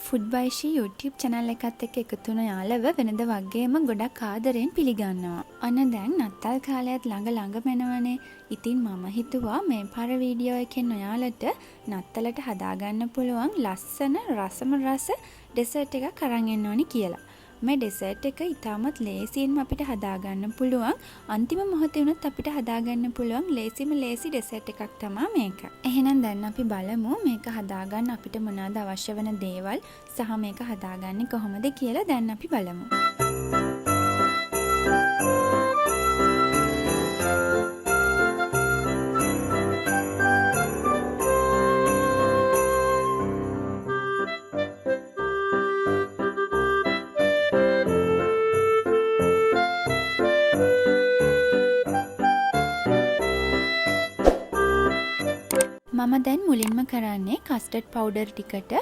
Food බයිෂී YouTube channel එකත් එක්ක එකතු වුණ යාළුව වෙනද වගේම ගොඩක් ආදරෙන් පිළිගන්නවා. අන්න දැන් නත්තල් කාලයත් ළඟ වෙනවනේ. ඉතින් මම හිතුවා මේ පාර වීඩියෝ එකෙන් ඔයාලට නත්තලට හදාගන්න පුළුවන් ලස්සන රසම රස ඩෙසර්ට් එකක් අරන් එන්න ඕනි කියලා. මේ ඩෙසර්ට් එක ඉතාමත් ලේසියෙන්ම අපිට හදාගන්න පුළුවන්. අන්තිම මොහොතේ වුණත් අපිට හදාගන්න පුළුවන් ලේසිම ලේසි ඩෙසර්ට් එකක් තමයි මේක. එහෙනම් දැන් අපි බලමු මේක හදාගන්න අපිට මොනවාද අවශ්‍ය වෙන දේවල් සහ මේක හදාගන්නේ කොහොමද කියලා දැන් අපි බලමු. මම දැන් මුලින්ම කරන්නේ කස්ටර්ඩ් පවුඩර් ටිකට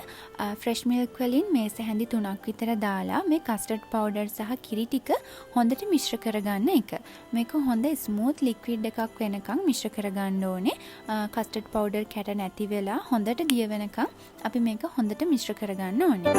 ෆ්‍රෙෂ් මිල්ක් වලින් මේස හැඳි 3ක් විතර දාලා මේ කස්ටර්ඩ් පවුඩර් සහ කිරි ටික හොඳට මිශ්‍ර කරගන්න එක. මේක හොඳ ස්මූත් ලික්විඩ් එකක් වෙනකන් මිශ්‍ර කරගන්න ඕනේ. කස්ටර්ඩ් පවුඩර් කැට නැති වෙලා හොඳට දිය වෙනකන් අපි මේක හොඳට මිශ්‍ර කරගන්න ඕනේ.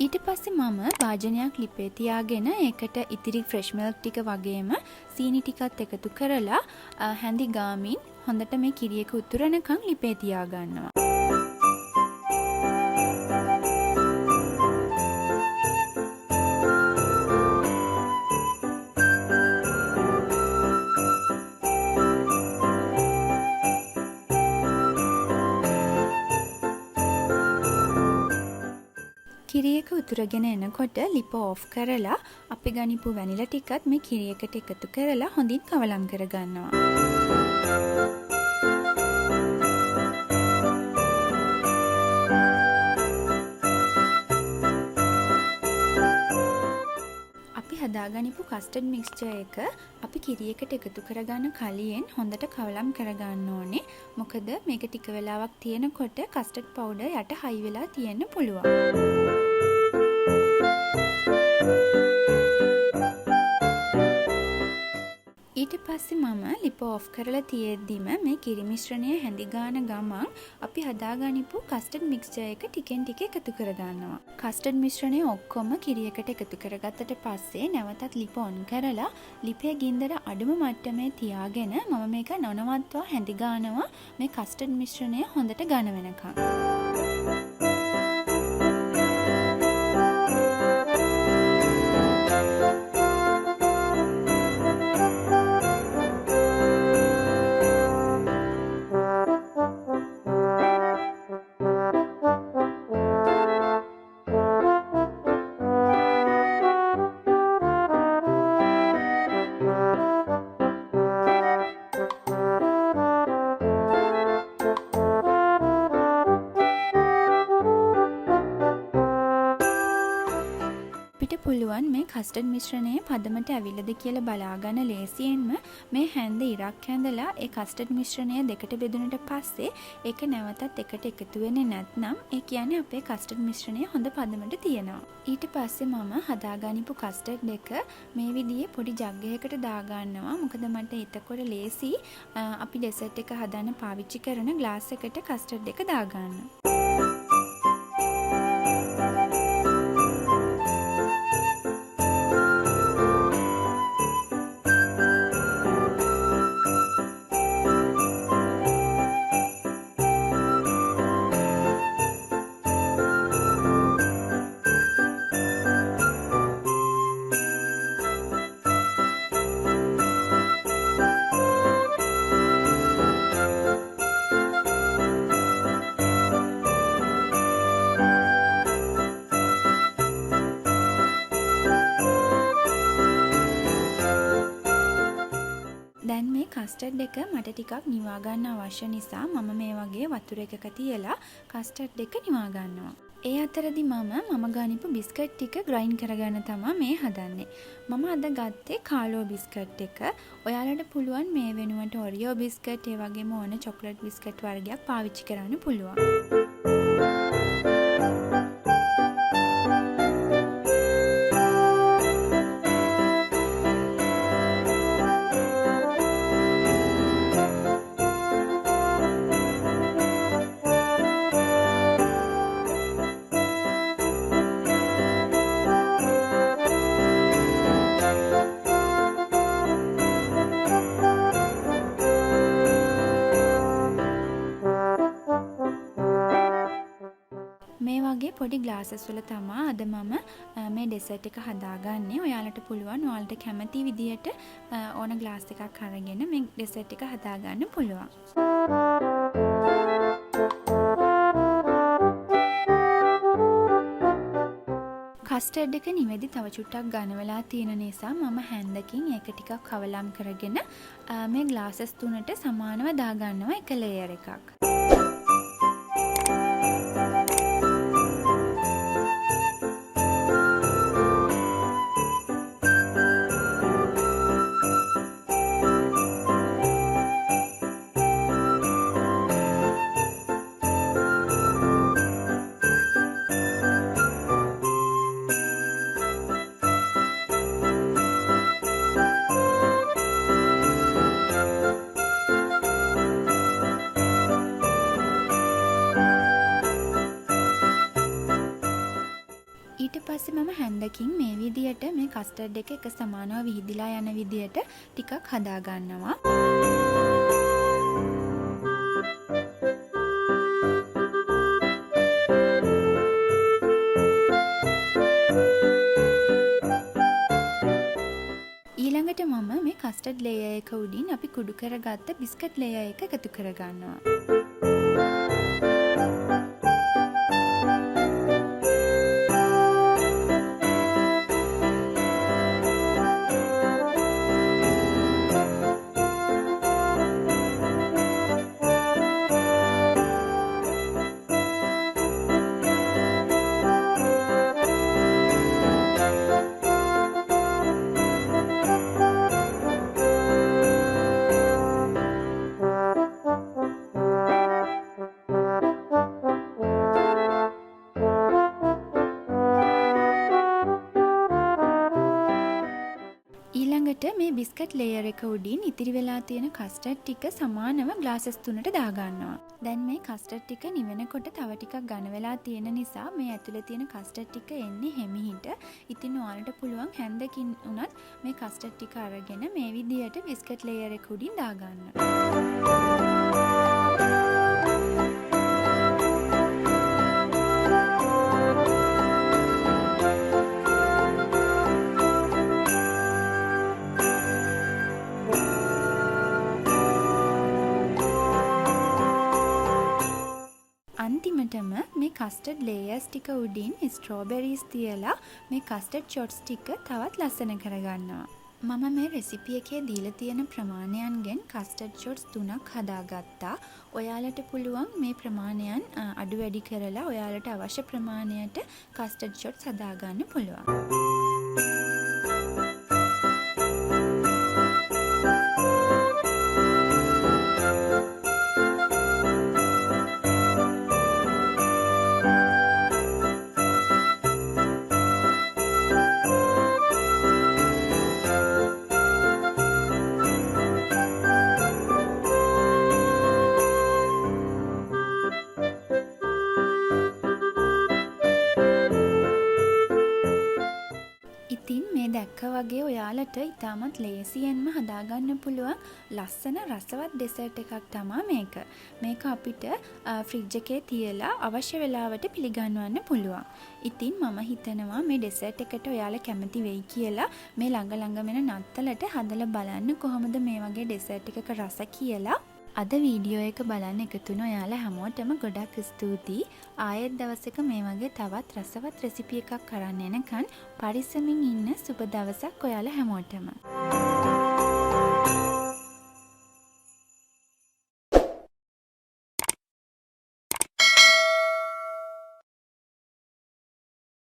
ඊට පස්සේ මම වාජනයක් ලිපේ තියාගෙන ඒකට ඉතිරි ෆ්‍රෙෂ් මිල්ක් ටික වගේම සීනි ටිකත් එකතු කරලා හැඳි ගාමින් හොඳට මේ කිරි එක උතුරනකම් ලිපේ තියාගන්නවා. කිරි එක උතුරගෙන එනකොට ලිප ඕෆ් කරලා අපි ගනිපු වැනිලා ටිකත් මේ කිරි එකට එකතු කරලා හොඳින් කවලම් කරගන්නවා. අපි හදාගනිපු කස්ටර්ඩ් මික්ස්චර් එක අපි කිරි එකට එකතු කරගන්න කලින් හොඳට කවලම් කරගන්න ඕනේ. මොකද මේක ටික වෙලාවක් තියෙනකොට කස්ටර්ඩ් පවුඩර් යට හයි වෙලා තියෙන්න පුළුවන්. ඊට පස්සේ මම ලිප ඕෆ් කරලා තියෙද්දිම මේ කිරි මිශ්‍රණය හැඳි ගාන ගමන් අපි හදාගනිපු කස්ටර්ඩ් මික්ස්චර් එක ටිකෙන් ටික එකතු කරගන්නවා. කස්ටර්ඩ් මිශ්‍රණය ඔක්කොම කිරි එකට එකතු කරගත්තට පස්සේ නැවතත් ලිප ඔන් කරලා ලිපේ ගින්දර අඩුම මට්ටමේ තියාගෙන මම මේක නොනවත්වා හැඳි ගානවා මේ කස්ටර්ඩ් මිශ්‍රණය හොඳට ඝන වෙනකන්. පුළුවන් මේ කස්ටර්ඩ් මිශ්‍රණයේ පදමට ඇවිල්ලාද කියලා බලාගන්න ලේසියෙන්ම මේ හැන්ද ඉරක් හැඳලා ඒ කස්ටර්ඩ් මිශ්‍රණය දෙකට බෙදුනට පස්සේ ඒක නැවතත් එකට එකතු වෙන්නේ නැත්නම් ඒ කියන්නේ අපේ කස්ටර්ඩ් මිශ්‍රණය හොඳ පදමට තියෙනවා. ඊට පස්සේ මම හදාගනිපු කස්ටර්ඩ් එක මේ විදිහේ පොඩි ජග් එකකට දාගන්නවා. මොකද මට එතකොට ලේසි අපි ඩෙසර්ට් එක හදන්න පාවිච්චි කරන ග්ලාස් එකට කස්ටර්ඩ් එක දාගන්න. කස්ටර්ඩ් එක මට ටිකක් නිවා ගන්න අවශ්‍ය නිසා මම මේ වගේ වතුර එකක තියලා කස්ටර්ඩ් එක නිවා ගන්නවා. ඒ අතරදි මම ගනිපු බිස්කට් ටික ග්‍රයින්ඩ් කරගන්න තමයි මේ හදන්නේ. මම අද ගත්තේ කාලෝ බිස්කට් එක. ඔයාලට පුළුවන් මේ වෙනුවට OREO බිස්කට් ඒ වගේම ඕන චොක්ලට් බිස්කට් වර්ගයක් පාවිච්චි කරන්න පුළුවන්. මේ වගේ පොඩි ග්ලාසස් වල තමයි අද මම මේ ඩෙසර්ට් එක හදාගන්නේ. ඔයාලට පුළුවන් ඔයාලට කැමති විදියට ඕන ග්ලාස් එකක් අරගෙන මේ ඩෙසර්ට් එක හදාගන්න පුළුවන්. කස්ටර්ඩ් එක නිවැරදි තව චුට්ටක් ඝන වෙලා තියෙන නිසා මම හැන්දකින් ඒක ටිකක් කවලම් කරගෙන මේ ග්ලාසස් තුනට සමානව දාගන්නවා එක ලේයර් එකක්. ඊට පස්සේ මම හැන්දකින් මේ විදියට මේ කස්ටර්ඩ් එක සමානව විහිදිලා යන විදියට ටිකක් හදා ගන්නවා. ඊළඟට මම මේ කස්ටර්ඩ් ලේයර් එක උඩින් අපි කුඩු කරගත්ත බිස්කට් ලේයර් එක එකතු කරගන්නවා. ඊළඟට මේ බිස්කට් ලේයර් එක උඩින් ඉතිරි වෙලා තියෙන කස්ටර්ඩ් ටික සමානව ග්ලාසස් තුනට දාගන්නවා. දැන් මේ කස්ටර්ඩ් ටික නිවෙනකොට තව ටිකක් ඝන වෙලා තියෙන නිසා මේ ඇතුලේ තියෙන කස්ටර්ඩ් ටික එන්නේ හිමිහිට. ඉතින් ඔයාලට පුළුවන් හැන්දකින් උනත් මේ කස්ටර්ඩ් ටික අරගෙන මේ විදියට බිස්කට් ලේයර් එක උඩින් දාගන්න. අන්තිමටම මේ කස්ටර්ඩ් ලේයර්ස් ටික උඩින් ස්ට්‍රෝබෙරිස් තියලා මේ කස්ටර්ඩ් ෂොට්ස් ටික තවත් ලස්සන කරගන්නවා. මම මේ රෙසිපි එකේ දීලා තියෙන ප්‍රමාණයන්ගෙන් කස්ටර්ඩ් ෂොට්ස් 3ක් හදාගත්තා. ඔයාලට පුළුවන් මේ ප්‍රමාණයන් අඩු වැඩි කරලා ඔයාලට අවශ්‍ය ප්‍රමාණයට කස්ටර්ඩ් ෂොට්ස් හදාගන්න පුළුවන්. ඉතින් මේ දැක්ක වගේ ඔයාලට ඉතාමත් ලේසියෙන්ම හදාගන්න පුළුවන් ලස්සන රසවත් ඩෙසර්ට් එකක් තමයි මේක. මේක අපිට ෆ්‍රිජ් එකේ තියලා අවශ්‍ය වෙලාවට පිළිගන්වන්න පුළුවන්. ඉතින් මම හිතනවා මේ ඩෙසර්ට් එකට ඔයාලා කැමති වෙයි කියලා මේ ළඟ වෙන නත්තලට හදලා බලන්න කොහොමද මේ වගේ ඩෙසර්ට් එකක රස කියලා. අද වීඩියෝ එක බලන්න එකතුන ඔයාලා හැමෝටම ගොඩක් ස්තුතියි. ආයෙත් දවසක මේ වගේ තවත් රසවත් රෙසිපි එකක් කරන්න එනකන් පරිස්සමින් ඉන්න සුබ දවසක් ඔයාලා හැමෝටම.